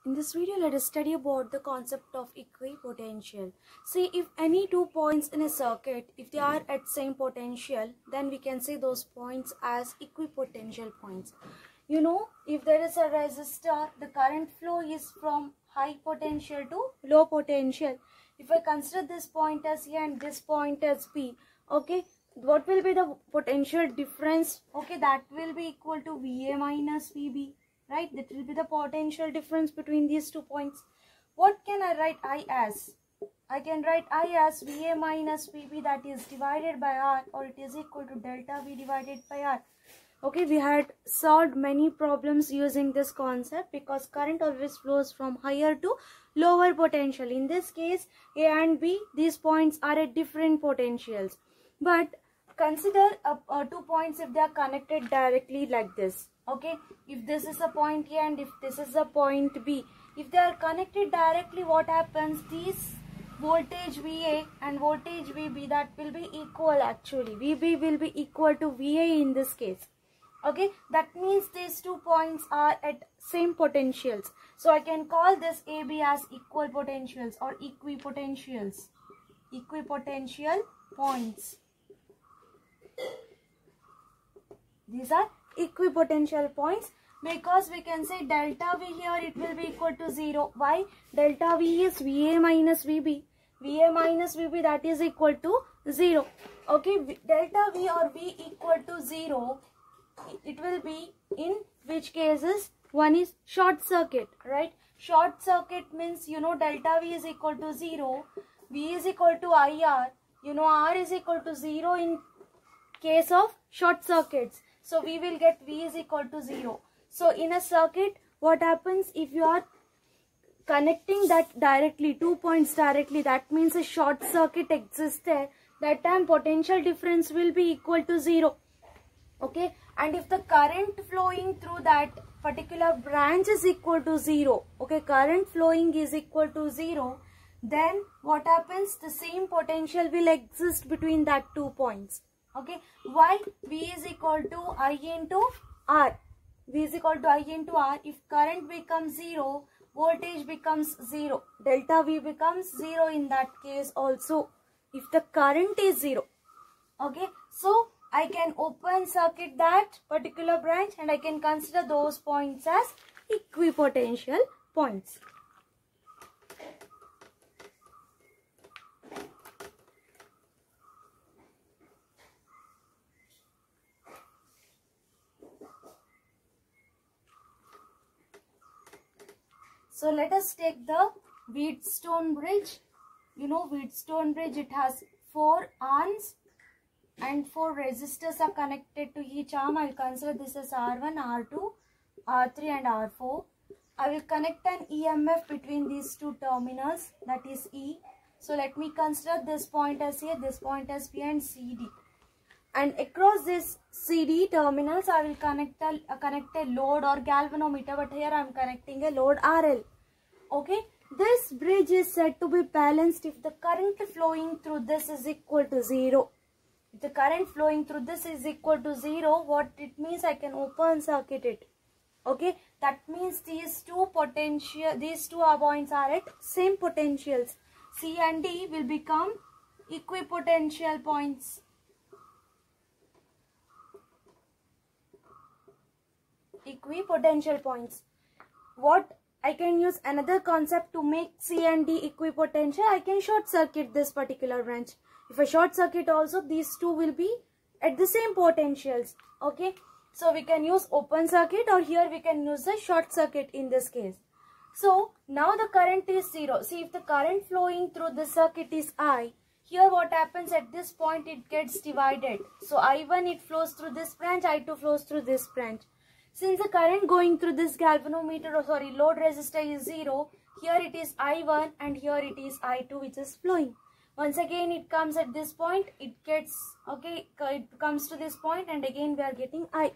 In this video, let us study about the concept of equipotential. See, if any 2 points in a circuit, if they are at same potential, then we can say those points as equipotential points. You know, if there is a resistor, the current flow is from high potential to low potential. If I consider this point as A and this point as B, okay, what will be the potential difference? Okay, that will be equal to VA minus VB. Right, that will be the potential difference between these 2 points. What can I write I as? I can write I as VA minus VB, that is divided by R, or it is equal to delta V divided by R. Okay, we had solved many problems using this concept because current always flows from higher to lower potential. In this case, A and B, these points are at different potentials. But consider 2 points if they are connected directly like this. Okay, if this is a point A and if this is a point B, if they are connected directly, what happens? These voltage VA and voltage VB, that will be equal actually. VB will be equal to VA in this case. Okay, that means these 2 points are at same potentials. So I can call this AB as equal potentials or equipotentials. Equipotential points. These are equipotential points because we can say delta V here, it will be equal to 0. Why? Delta V is VA minus VB. VA minus VB, that is equal to 0. Okay, delta V or V equal to 0, it will be in which cases? One is short circuit, right? Short circuit means, you know, delta V is equal to 0, V is equal to IR, you know, R is equal to 0 in case of short circuits. So we will get V is equal to 0. So in a circuit, what happens if you are connecting that directly, 2 points directly, that means a short circuit exists there. That time potential difference will be equal to 0. Okay, and if the current flowing through that particular branch is equal to 0, okay, current flowing is equal to 0, then what happens? The same potential will exist between that 2 points. Okay, why? V is equal to I into R. V is equal to I into R. If current becomes 0, voltage becomes 0. Delta V becomes 0 in that case also, if the current is 0. Okay, so I can open circuit that particular branch and I can consider those points as equipotential points. So let us take the Wheatstone bridge. You know, Wheatstone bridge, it has 4 arms and 4 resistors are connected to each arm. I will consider this as R1, R2, R3 and R4. I will connect an EMF between these 2 terminals, that is E. So let me consider this point as A, this point as B and CD. And across this CD terminals, I will connect a load or galvanometer, but here I am connecting a load RL. Okay, this bridge is said to be balanced if the current flowing through this is equal to 0. If the current flowing through this is equal to 0, what it means? I can open circuit it. Okay, that means these two points are at same potentials. C and D will become equipotential points. Equipotential points. What I can use another concept to make C and D equipotential. I can short circuit this particular branch. If I short circuit also, these 2 will be at the same potentials. Okay, so we can use open circuit or here we can use the short circuit in this case. So now the current is 0. See, if the current flowing through the circuit is I, here what happens at this point, it gets divided. So I1 it flows through this branch, I2 flows through this branch. Since the current going through this galvanometer load resistor is 0, here it is I1 and here it is I2 which is flowing. Once again it comes at this point, it gets, okay, it comes to this point and again we are getting I.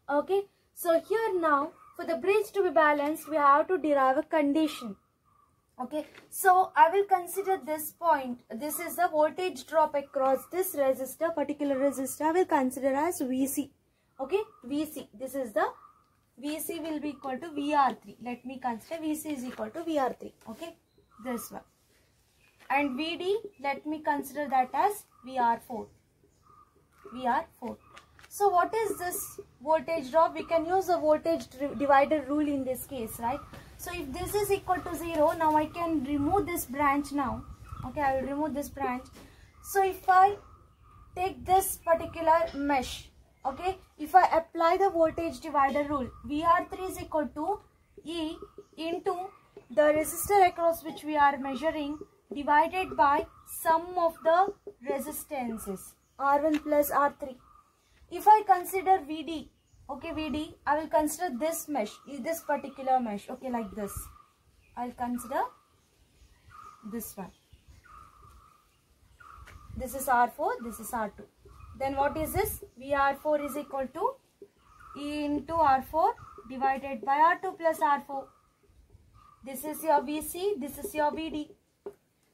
Okay, so here now for the bridge to be balanced, we have to derive a condition. Okay, so I will consider this point. This is the voltage drop across this resistor, particular resistor I will consider as VC. Okay, VC, this is the VC will be equal to VR3. Let me consider VC is equal to VR3. Okay, this one. And VD, let me consider that as VR4. VR4. So what is this voltage drop? We can use the voltage divider rule in this case, right? So if this is equal to 0, now I can remove this branch now. Okay, I will remove this branch. So if I take this particular mesh, okay, if I apply the voltage divider rule, VR3 is equal to E into the resistor across which we are measuring divided by sum of the resistances R1 plus R3. If I consider VD, okay, VD, I will consider this mesh, this particular mesh, okay, like this. I'll consider this one. This is R4, this is R2. Then what is this? VR4 is equal to E into R4 divided by R2 plus R4. This is your VC, this is your VD.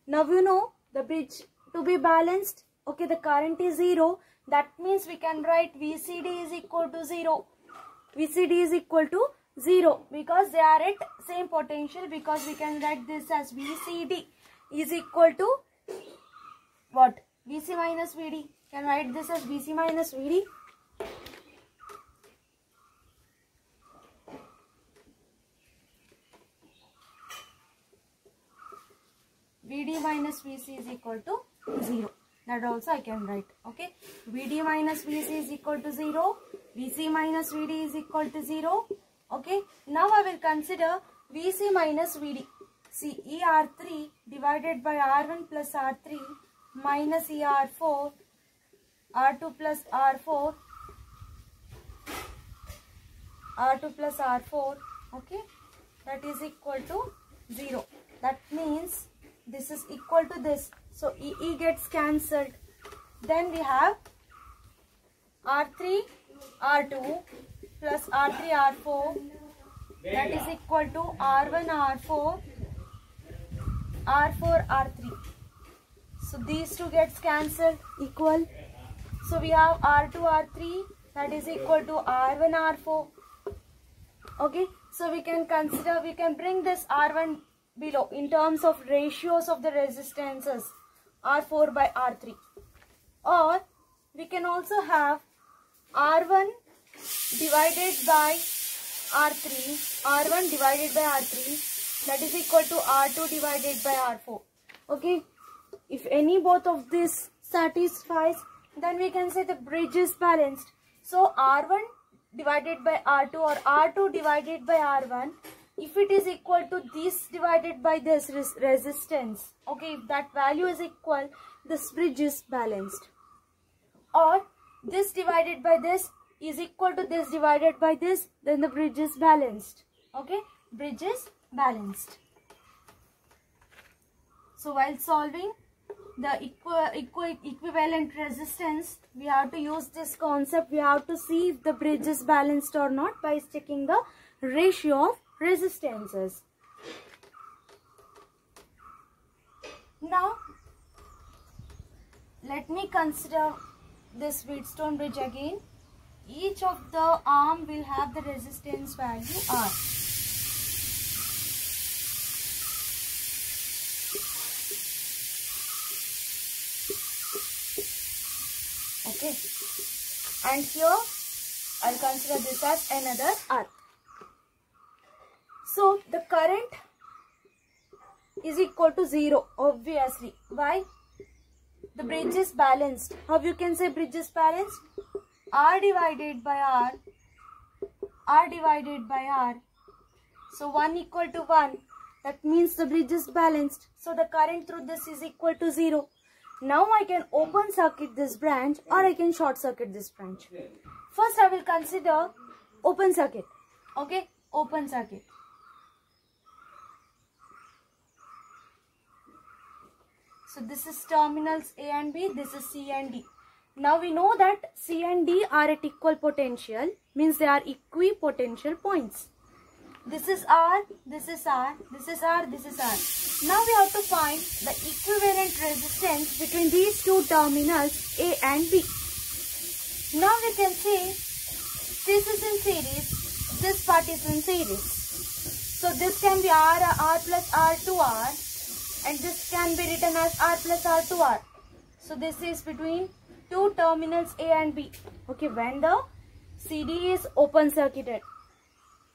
Now you know the bridge to be balanced, okay, the current is 0. That means we can write VCD is equal to 0. VCD is equal to 0 because they are at same potential, because we can write this as VCD is equal to what? VC minus VD. Can write this as VC minus VD. VD minus VC is equal to 0. That also I can write. Okay. VD minus VC is equal to 0. VC minus VD is equal to 0. Okay. Now I will consider VC minus VD. See, ER3 divided by R1 plus R3 minus ER4, R2 plus R4, R2 plus R4. Okay. That is equal to 0. That means this is equal to this. So EE gets cancelled. Then we have R3 R2 plus R3 R4, that is equal to R1 R4 R4 R3. So these two gets cancelled, equal. So we have R2 R3, that is equal to R1 R4. Okay. So we can consider, we can bring this R1 below in terms of ratios of the resistances R4 by R3, or we can also have R1 divided by R3, R1 divided by R3, that is equal to R2 divided by R4. Okay, if any both of this satisfies, then we can say the bridge is balanced. So R1 divided by R2 or R2 divided by R1, if it is equal to this divided by this resistance, okay, if that value is equal, this bridge is balanced. Or this divided by this is equal to this divided by this, then the bridge is balanced. Okay, bridge is balanced. So while solving the equivalent resistance, we have to use this concept. We have to see if the bridge is balanced or not by checking the ratio of resistances. Now let me consider this Wheatstone bridge again. Each of the arm will have the resistance value R. Okay, and here I'll consider this as another R. So the current is equal to 0, obviously. Why? The bridge is balanced. How you can say bridge is balanced? R divided by R, R divided by R. So 1 equal to 1. That means the bridge is balanced. So the current through this is equal to 0. Now I can open circuit this branch or I can short circuit this branch. First I will consider open circuit. Okay, open circuit. So this is terminals A and B, this is C and D. Now we know that C and D are at equal potential, means they are equipotential points. This is R, this is R, this is R, this is R. Now we have to find the equivalent resistance between these two terminals A and B. Now we can say this is in series, this part is in series. So this can be R plus R2R, and this can be written as R plus R2R. So this is between two terminals A and B. Okay, when the CD is open circuited.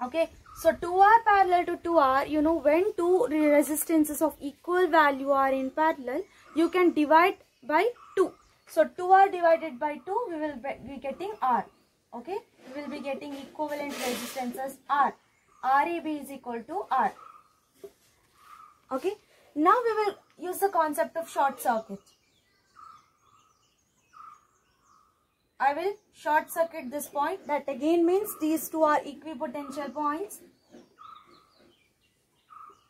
Okay, so 2R parallel to 2R, you know, when two resistances of equal value are in parallel, you can divide by 2. So 2R divided by 2, we will be getting R. Okay, we will be getting equivalent resistances R. RAB is equal to R. Okay, now we will use the concept of short circuit. I will short circuit this point. That again means these two are equipotential points.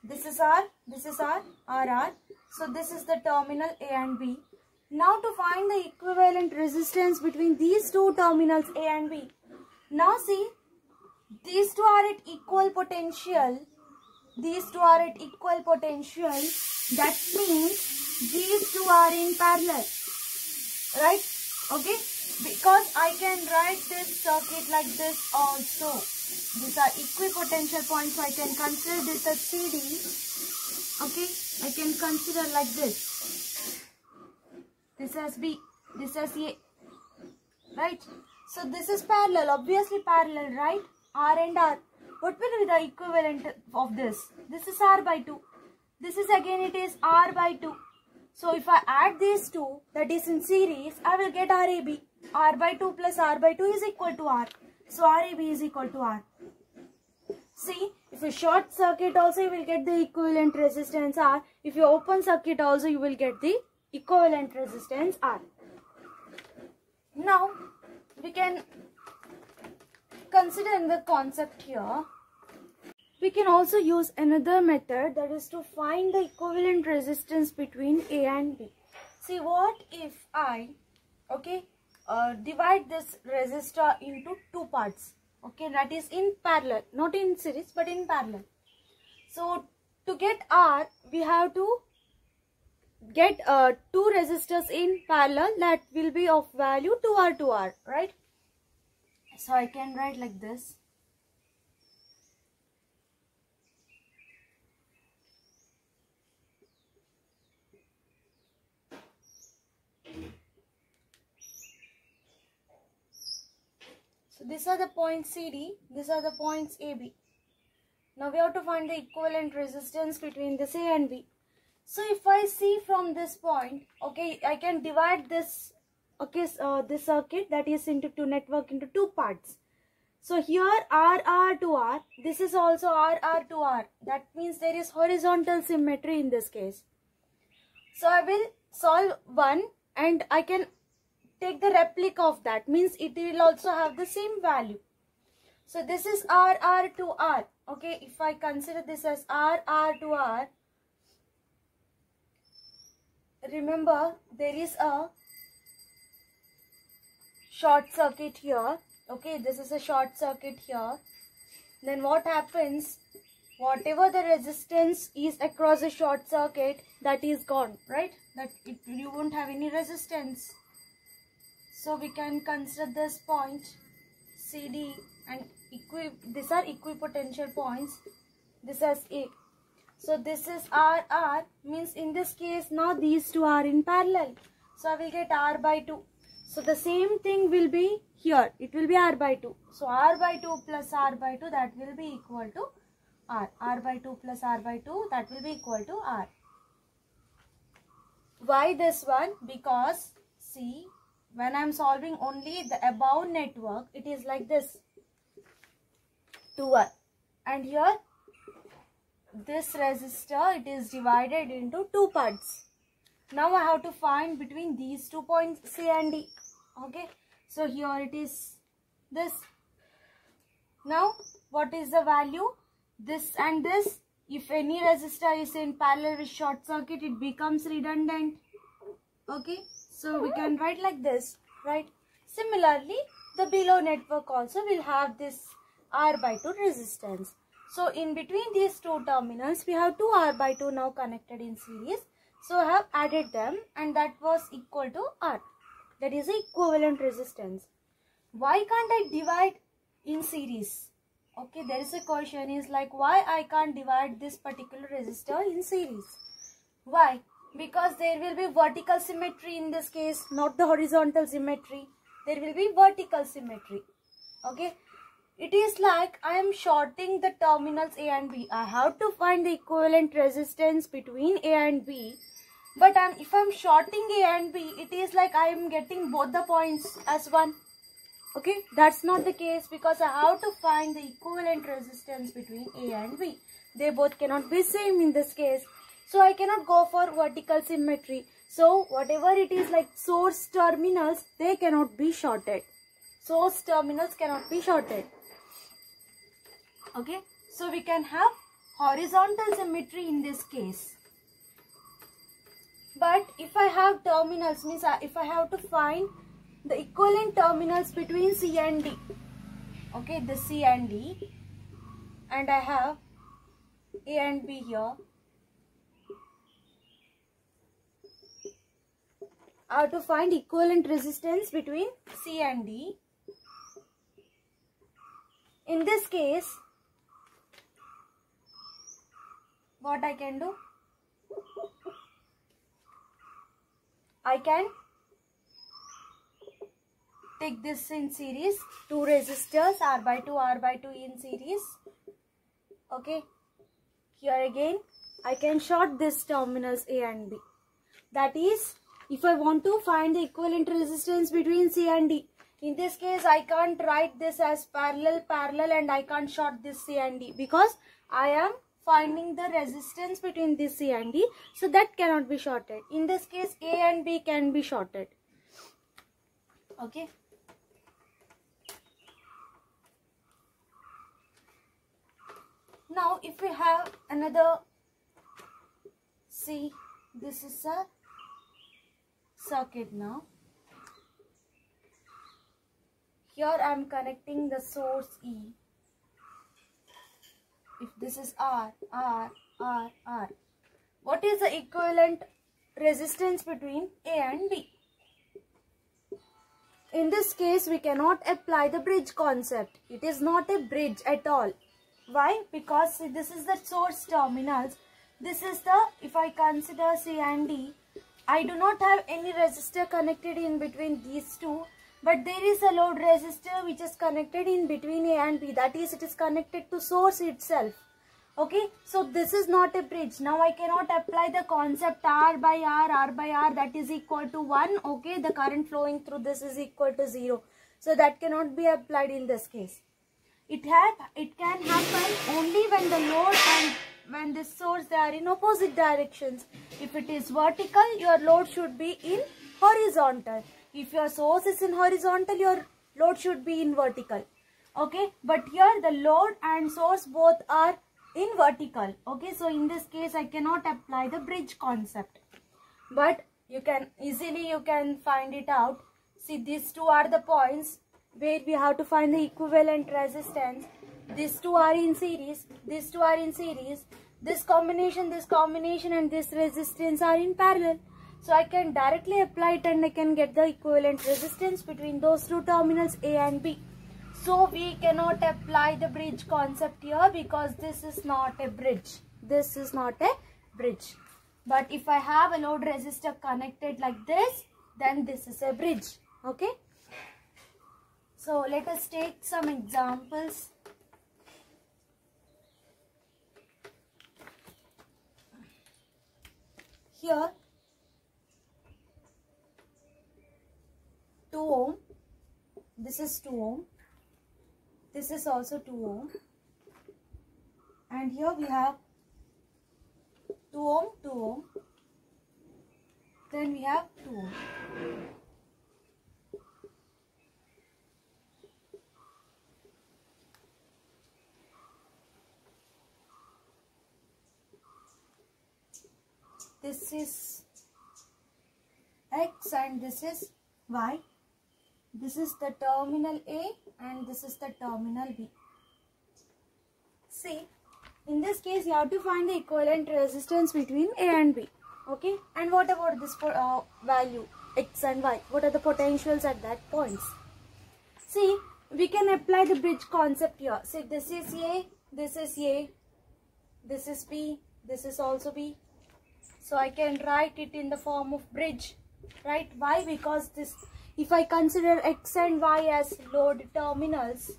This is R, this is R, RR. So this is the terminal A and B. Now to find the equivalent resistance between these two terminals A and B. Now see, these two are at equal potential. These two are at equal potential. That means these two are in parallel. Right? Okay? Because I can write this circuit like this also. These are equipotential points, so I can consider this as CD. Okay? I can consider like this. This as B. This as A. Right? So this is parallel. Obviously parallel, right? R and R. What will be the equivalent of this? This is R by 2. This is again it is R by 2. So if I add these two, that is in series, I will get RAB. R by 2 plus R by 2 is equal to R. So RAB is equal to R. See, if you short circuit also, you will get the equivalent resistance R. If you open circuit also, you will get the equivalent resistance R. Now, we can consider the concept here. We can also use another method, that is to find the equivalent resistance between A and B. See, what if I, okay, divide this resistor into two parts. Okay, that is in parallel, not in series but in parallel. So to get R, we have to get two resistors in parallel that will be of value 2R to R, right? So I can write like this. So these are the points CD, these are the points AB. Now we have to find the equivalent resistance between this A and B. So if I see from this point, okay, I can divide this, okay, this circuit, that is into two network, into two parts. So here RR to R, this is also RR to R. That means there is horizontal symmetry in this case. So I will solve one and I can take the replica of that, means it will also have the same value. So this is RR to R. Okay, if I consider this as RR to R, remember there is a short circuit here. Okay, this is a short circuit here. Then what happens? Whatever the resistance is across the short circuit, that is gone, right? You won't have any resistance. So we can consider this point CD and these are equipotential points. This is A. So this is RR, means in this case now these two are in parallel. So I will get R by 2. So the same thing will be here. It will be R by 2. So R by 2 plus R by 2, that will be equal to R. R by 2 plus R by 2, that will be equal to R. Why this one? Because see, when I am solving only the above network, it is like this. 2R. And here, this resistor, it is divided into two parts. Now I have to find between these 2 points C and D. Okay. So here it is this. Now, what is the value? This and this. If any resistor is in parallel with short circuit, it becomes redundant. Okay. So we can write like this, right? Similarly, the below network also will have this R by 2 resistance. So in between these two terminals, we have two R by 2 now connected in series. So I have added them and that was equal to R. That is the equivalent resistance. Why can't I divide in series? Okay, there is a question is like, why I can't divide this particular resistor in series? Why? Because there will be vertical symmetry in this case, not the horizontal symmetry. There will be vertical symmetry. Okay, it is like I am shorting the terminals A and B. I have to find the equivalent resistance between A and B. But if I am shorting A and B, it is like I am getting both the points as one. Okay, that's not the case, because I have to find the equivalent resistance between A and B. They both cannot be same in this case. So I cannot go for vertical symmetry. So whatever it is like source terminals, they cannot be shorted. Source terminals cannot be shorted. Okay, so we can have horizontal symmetry in this case. But if I have terminals, means if I have to find the equivalent terminals between C and D. Okay, the C and D, and I have A and B here. I have to find equivalent resistance between C and D. In this case, what I can do? I can take this in series, two resistors R by 2 in series. Okay, here again I can short this terminals A and B. That is, if I want to find the equivalent resistance between C and D. In this case, I can't write this as parallel and I can't short this C and D, because I am finding the resistance between this C and D, so that cannot be shorted. In this case, A and B can be shorted. Okay. Now, if we have another, see, this is a circuit now. Here I am connecting the source E. If this is R. What is the equivalent resistance between A and B? In this case, we cannot apply the bridge concept. It is not a bridge at all. Why? Because see, this is the source terminals. This is the, if I consider C and D, I do not have any resistor connected in between these two. But there is a load resistor which is connected in between A and B. That is, it is connected to source itself. Okay, so this is not a bridge. Now I cannot apply the concept R by R that is equal to 1. Okay, the current flowing through this is equal to 0. So that cannot be applied in this case. It can happen only when the load and when this source, they are in opposite directions. If it is vertical, your load should be in horizontal. If your source is in horizontal, your load should be in vertical. Okay, but here the load and source both are in vertical. Okay, so in this case I cannot apply the bridge concept. But you can easily find it out. See, these two are the points where we have to find the equivalent resistance. These two are in series. These two are in series. This combination and this resistance are in parallel. So I can directly apply it and I can get the equivalent resistance between those two terminals A and B. So we cannot apply the bridge concept here, because this is not a bridge. This is not a bridge. But if I have a load resistor connected like this, then this is a bridge. Okay. So let us take some examples. Here 2 ohm, this is 2 ohm, this is also 2 ohm, and here we have 2 ohm, then we have 2 ohm. This is X and this is Y. This is the terminal A and this is the terminal B. See, in this case you have to find the equivalent resistance between A and B. Okay, and what about this value X and Y? What are the potentials at that points? See, we can apply the bridge concept here. See, this is A, this is A, this is B, this is also B. So I can write it in the form of bridge, right? Why? Because this, if I consider X and Y as load terminals,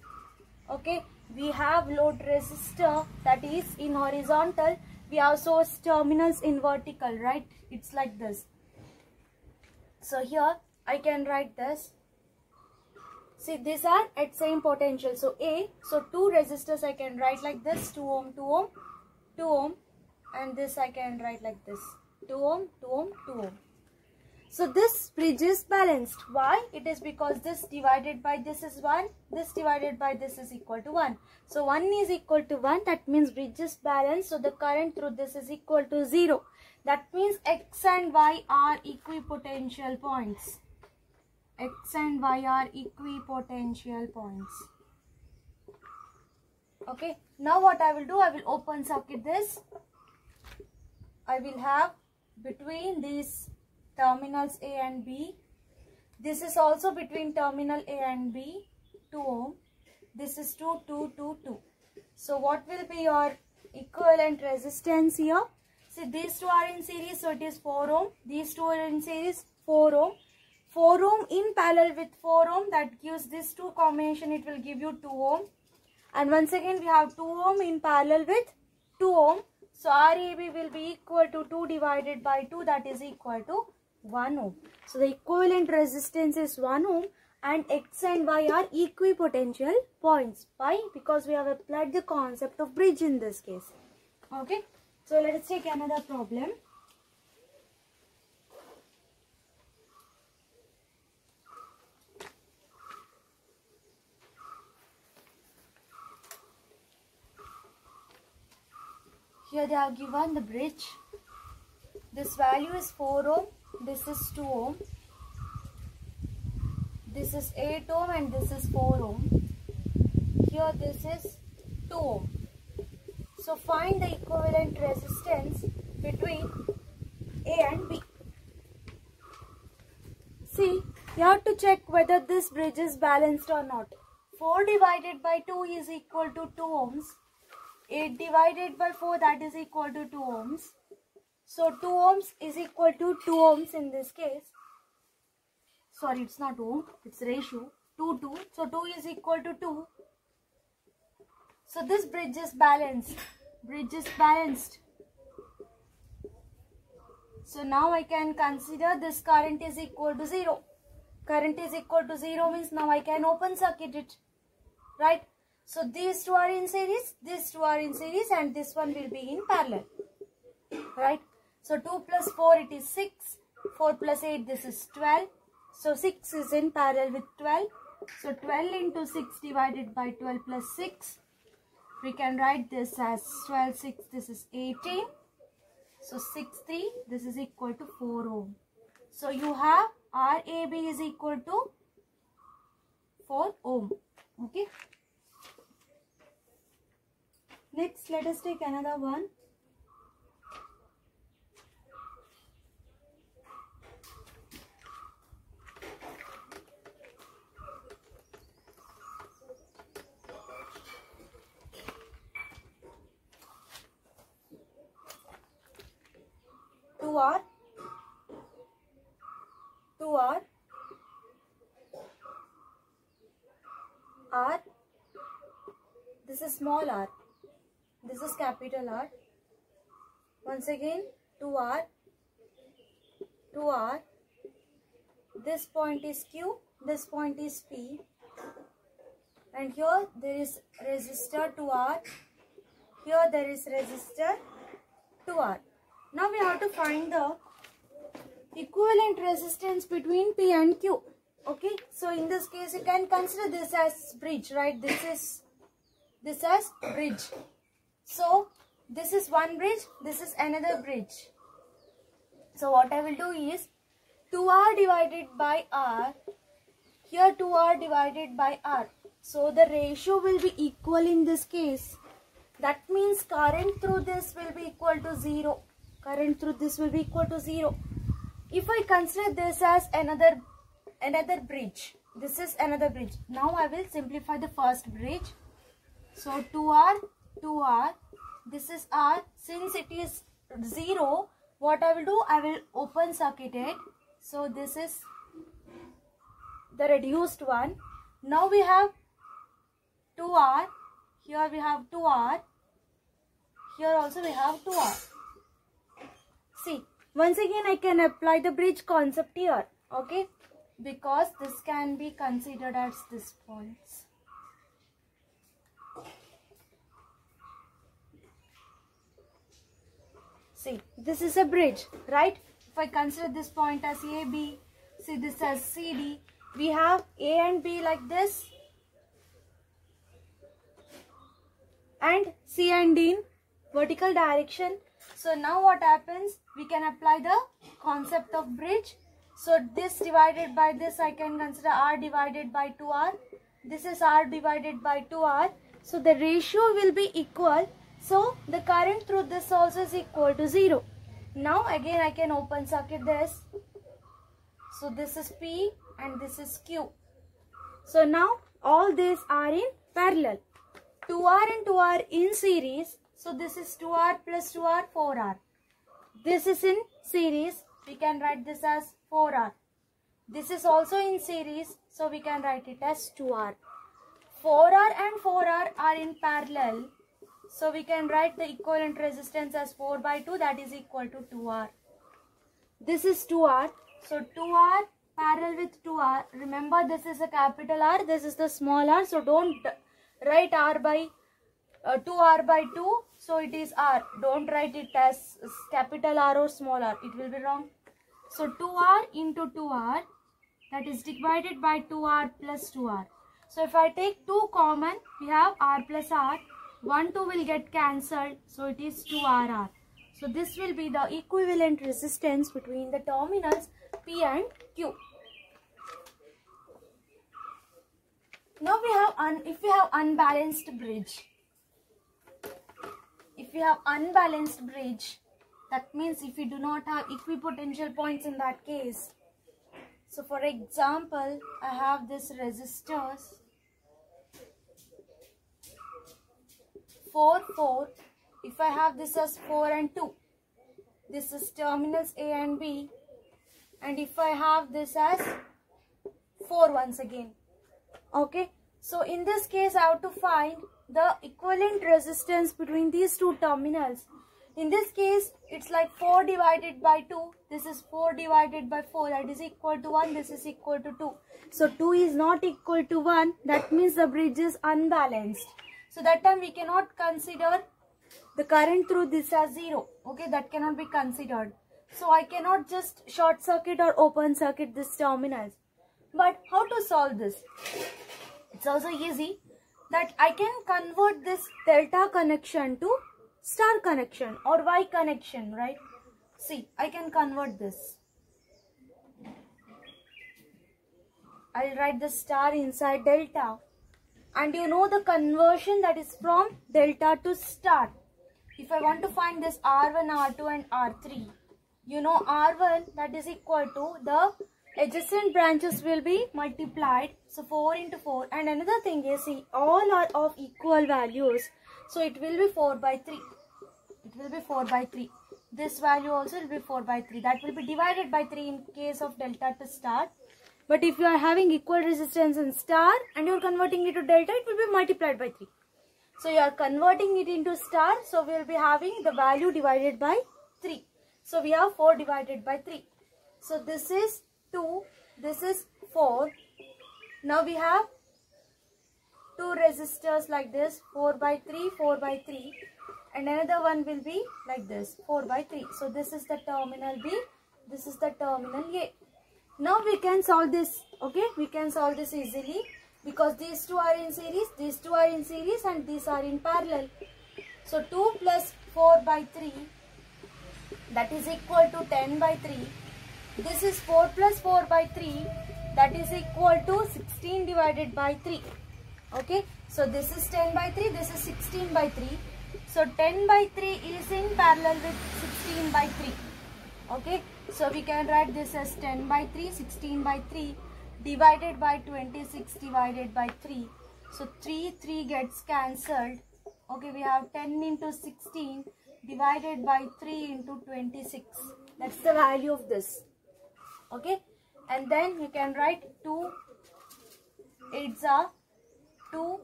okay, we have load resistor that is in horizontal, we have source terminals in vertical, right? It's like this. So here I can write this. See, these are at same potential. So A, so two resistors I can write like this, 2 ohm, 2 ohm, 2 ohm, and this I can write like this, 2 ohm, 2 ohm, 2 ohm. So this bridge is balanced. Why? It is because this divided by this is 1, this divided by this is equal to 1. So 1 is equal to 1, that means bridge is balanced. So the current through this is equal to 0. That means X and Y are equipotential points. X and Y are equipotential points. Okay, now what I will do, I will open circuit this. I will have between these terminals A and B. This is also between terminal A and B, 2 ohm. This is 2, 2, 2, 2. So what will be your equivalent resistance here? See, these two are in series, so it is 4 ohm. These two are in series, 4 ohm. 4 ohm in parallel with 4 ohm, that gives this two combination, it will give you 2 ohm. And once again we have 2 ohm in parallel with 2 ohm. So RAB will be equal to 2 divided by 2, that is equal to 1 ohm. So the equivalent resistance is 1 ohm and X and Y are equipotential points. Why? Because we have applied the concept of bridge in this case. Okay. So let us take another problem. Here they have given the bridge. This value is 4 ohm. This is 2 ohm. This is 8 ohm and this is 4 ohm. Here this is 2 ohm. So find the equivalent resistance between A and B. See, you have to check whether this bridge is balanced or not. 4 divided by 2 is equal to 2 ohms. 8 divided by 4, that is equal to 2 ohms. So 2 ohms is equal to 2 ohms in this case. Sorry, it's not ohm, it's ratio. 2, 2. So 2 is equal to 2. So this bridge is balanced. Bridge is balanced. So now I can consider this current is equal to 0. Current is equal to 0 means now I can open circuit it. Right? So these two are in series, these two are in series, and this one will be in parallel. Right? So 2 plus 4, it is 6. 4 plus 8, this is 12. So 6 is in parallel with 12. So 12 into 6 divided by 12 plus 6. We can write this as 12, 6, this is 18. So 6, 3, this is equal to 4 ohm. So you have RAB is equal to 4 ohm. Okay. Next, let us take another one. R, this is small r, this is capital R. Once again, 2R, this point is Q, this point is P, and here there is resistor 2R, here there is resistor 2R. Now we have to find the equivalent resistance between P and Q. Okay, so in this case you can consider this as bridge, right? This as bridge. So this is one bridge, this is another bridge. So what I will do is 2R divided by R, here 2R divided by R. So the ratio will be equal in this case. That means current through this will be equal to 0. Current through this will be equal to 0. If I consider this as another bridge, This is another bridge. Now I will simplify the first bridge. So 2R, 2R. This is R. Since it is 0, what I will do? I will open circuit it. So this is the reduced one. Now we have 2R. Here we have 2R. Here also we have 2R. See, once again I can apply the bridge concept here. Okay. Because this can be considered as this points. See, this is a bridge, right? If I consider this point as A, B, see this as C, D. We have A and B like this. And C and D in vertical direction. So now what happens? We can apply the concept of bridge. So this divided by this, I can consider R divided by 2R. This is R divided by 2R. So the ratio will be equal. So the current through this also is equal to 0. Now again I can open circuit this. So this is P and this is Q. So now all these are in parallel. 2R and 2R in series. So this is 2R plus 2R, 4R. This is in series. We can write this as 4R. This is also in series, so we can write it as 2R. 4R and 4R are in parallel, so we can write the equivalent resistance as 4 by 2, that is equal to 2R. This is 2R, so 2R parallel with 2R. Remember, this is a capital R, this is the small r, so don't write R by 2R by 2, so it is R. Don't write it as capital R or small r, it will be wrong. So 2R into 2R, that is divided by 2R plus 2R. So if I take 2 common, we have R plus R. 1, 2 will get cancelled, so it is 2RR. So this will be the equivalent resistance between the terminals P and Q. Now we have, if we have unbalanced bridge. If we have unbalanced bridge, that means if we do not have equipotential points in that case. So for example, I have this resistors 4, 4. If I have this as 4 and 2, this is terminals A and B. And if I have this as 4 once again. Okay. So in this case, I have to find the equivalent resistance between these two terminals. In this case, it's like 4 divided by 2. This is 4 divided by 4. That is equal to 1. This is equal to 2. So 2 is not equal to 1. That means the bridge is unbalanced. So that time we cannot consider the current through this as 0. Okay, that cannot be considered. So I cannot just short circuit or open circuit this terminals. But how to solve this? It's also easy that I can convert this delta connection to star connection or Y connection, right? See, I can convert this. I'll write the star inside delta. And you know the conversion that is from delta to star. If I want to find this R1, R2 and R3, you know R1 that is equal to the adjacent branches will be multiplied. So 4 into 4. And another thing is, see, all are of equal values. So it will be 4 by 3. It will be 4 by 3. This value also will be 4 by 3. That will be divided by 3 in case of delta to star. But if you are having equal resistance in star and you are converting it to delta, it will be multiplied by 3. So you are converting it into star. So we will be having the value divided by 3. So we have 4 divided by 3. So this is 2. This is 4. Now we have 2 resistors like this. 4 by 3, 4 by 3. And another one will be like this. 4 by 3. So this is the terminal B. This is the terminal A. Now we can solve this, okay? We can solve this easily because these two are in series, these two are in series and these are in parallel. So 2 plus 4 by 3, that is equal to 10 by 3. This is 4 plus 4 by 3, that is equal to 16 divided by 3. Okay, so this is 10 by 3, this is 16 by 3. So 10 by 3 is in parallel with 16 by 3. Okay, so we can write this as 10 by 3, 16 by 3. divided by 26 divided by 3. So 3 gets cancelled. Okay, we have 10 into 16 divided by 3 into 26. That's the value of this. Okay, and then you can write 2 8s are 2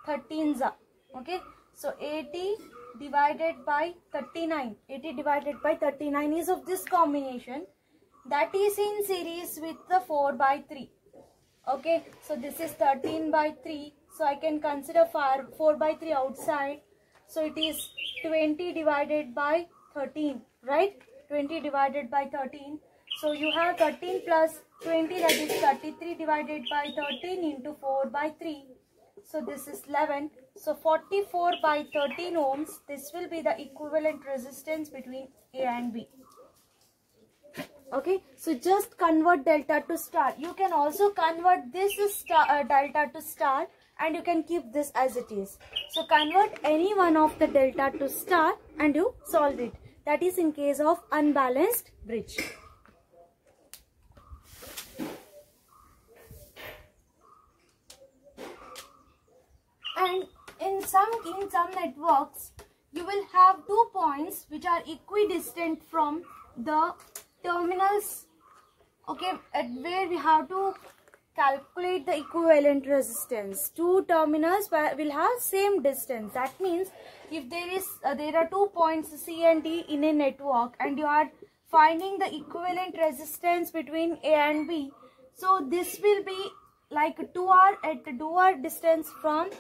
13s are. Okay, so 80 divided by 39. 80 divided by 39 is of this combination. That is in series with the 4 by 3. Okay, so this is 13 by 3. So I can consider 4 by 3 outside. So it is 20 divided by 13, right? 20 divided by 13. So you have 13 plus 20, that is 33 divided by 13 into 4 by 3. So this is 11. So 44 by 13 ohms. This will be the equivalent resistance between A and B. Okay, so just convert delta to star. You can also convert this delta to star, and you can keep this as it is. So convert any one of the delta to star and you solve it. That is in case of unbalanced bridge. And in some networks, you will have 2 points which are equidistant from the terminals, okay, at where we have to calculate the equivalent resistance. 2 terminals will have same distance. That means if there are 2 points C and D in a network, and you are finding the equivalent resistance between A and B, so this will be like 2R at 2R distance from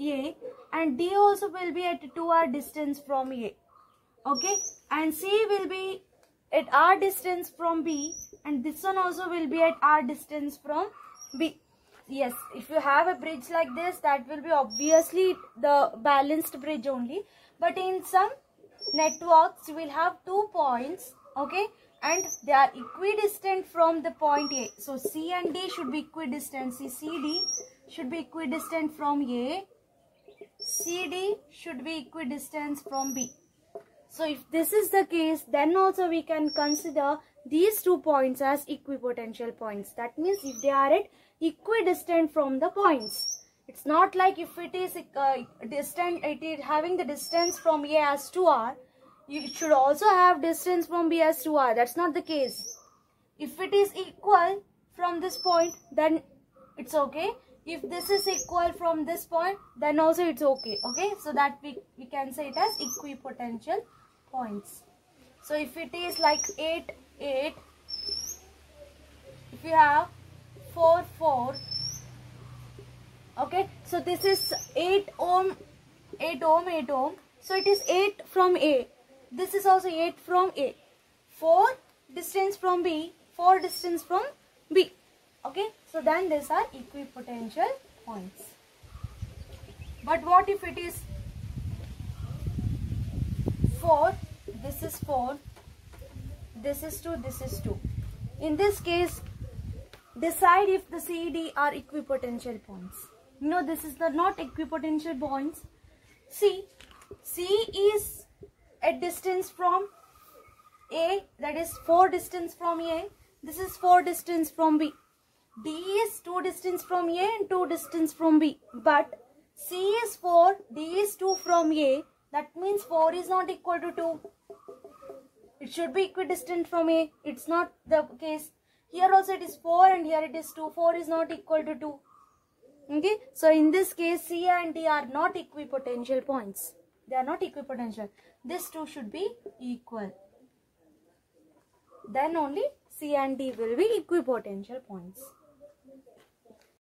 A, and D also will be at 2R distance from A. Okay, and C will be at R distance from B, and this one also will be at R distance from B. Yes, if you have a bridge like this, that will be obviously the balanced bridge only. But in some networks, you will have 2 points, okay, and they are equidistant from the point A. So C and D should be equidistant. CD should be equidistant from A. CD should be equidistant from B. So if this is the case, then also we can consider these 2 points as equipotential points. That means if they are at equidistant from the points. It's not like if it is distant, it is having the distance from A as 2R, you should also have distance from B as 2R. That's not the case. If it is equal from this point, then it's okay. If this is equal from this point, then also it's okay. Okay, so that we can say it as equipotential points. So if it is like 8, 8, if you have 4, 4, okay, so this is 8 ohm, 8 ohm, 8 ohm. So it is 8 from A. This is also 8 from A. 4 distance from B, 4 distance from B. Okay, so then these are equipotential points. But what if it is 4, this is 4, this is 2, this is 2. In this case, decide if the CD are equipotential points. No, this is not equipotential points. See, C is a distance from A, that is 4 distance from A. This is 4 distance from B. D is 2 distance from A and 2 distance from B. But C is 4, D is 2 from A. That means 4 is not equal to 2. It should be equidistant from A. It's not the case. Here also it is 4 and here it is 2. 4 is not equal to 2. Okay. So in this case, C and D are not equipotential points. They are not equipotential. These two should be equal. Then only C and D will be equipotential points.